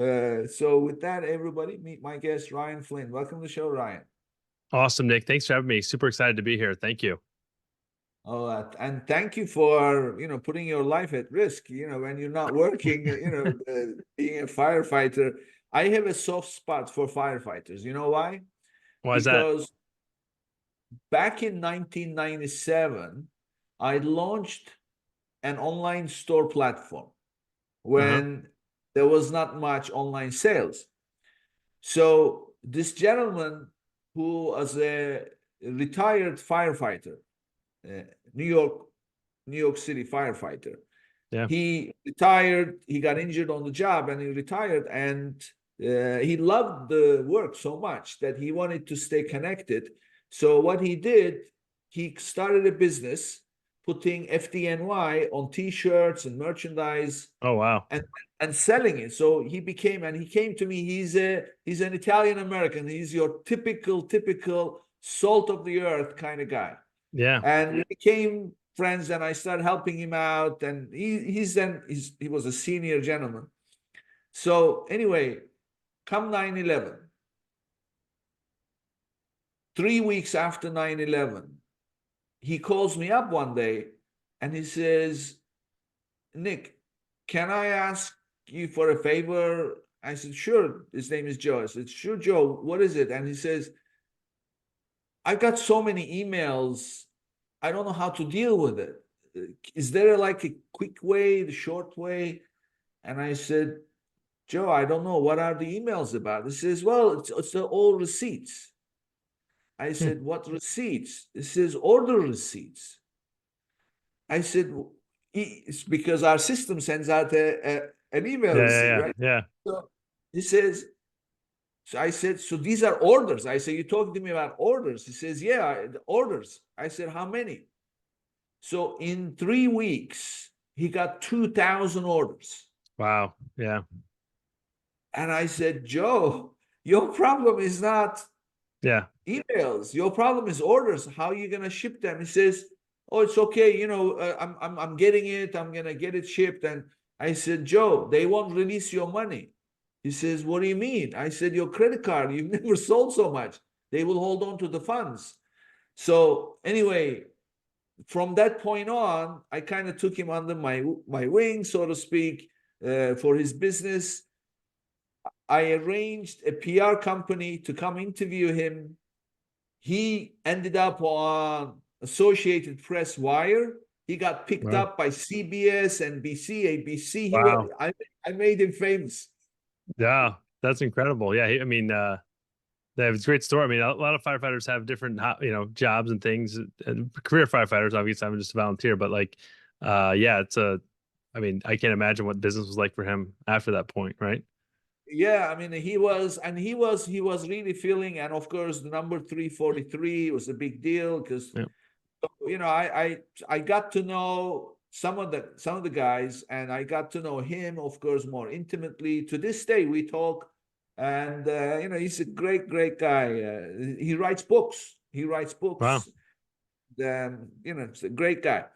So with that, everybody, meet my guest, Ryan Flynn. Welcome to the show, Ryan. Awesome, Nick. Thanks for having me. Super excited to be here. Thank you. Oh, and thank you for, putting your life at risk, when you're not working, being a firefighter. I have a soft spot for firefighters. You know why? Why is that? Because back in 1997, I launched an online store platform Uh-huh. when there was not much online sales. So this gentleman who was a retired firefighter, uh, New York, New York City firefighter, Yeah. he retired. He got injured on the job, and he retired. And he loved the work so much that he wanted to stay connected. So what he did, he started a business putting FDNY on T-shirts and merchandise Oh, wow. and and selling it. So he came to me. He's an Italian American. He's your typical salt of the earth kind of guy. Yeah. And we became friends, and I started helping him out. And he was a senior gentleman. So anyway, come 9/11, 3 weeks after 9/11, he calls me up one day and he says, Nick, can I ask you for a favor? I said, sure. His name is Joe. I said, sure, Joe, what is it? And he says, I've got so many emails. I don't know how to deal with it. Is there like a quick way, the short way? And I said, Joe, I don't know. What are the emails about? He says, well, it's all receipts. I Hmm. said, what receipts? He says, order receipts. I said, it's because our system sends out an email Yeah, yeah, receipt, yeah. right? Yeah. So he says, so I said, so these are orders. I said, you're talking to me about orders. He says, yeah, orders. I said, how many? So in 3 weeks, he got 2,000 orders. Wow. Yeah. And I said, Joe, your problem is not Yeah. emails. Your problem is orders. How are you going to ship them? He says, oh, it's okay. I'm getting it. I'm going to get it shipped. And I said, Joe, they won't release your money. He says, what do you mean? I said, your credit card, you've never sold so much. They will hold on to the funds. So anyway, from that point on, I kind of took him under my wing, so to speak, for his business. I arranged a PR company to come interview him. He ended up on Associated Press Wire. He got picked Wow. up by CBS, NBC, ABC. Wow. I made him famous. Yeah. That's incredible. Yeah. I mean, that's a great story. I mean, a lot of firefighters have different, jobs and things. Career firefighters, obviously, I'm just a volunteer, but yeah, I mean, I can't imagine what business was like for him after that point, right? Yeah, I mean, he was really feeling, and of course, the number 343 was a big deal because Yeah. I got to know some of the guys, and I got to know him, of course, more intimately. To this day, we talk, and he's a great guy. He writes books. He writes Wow. books. It's a great guy.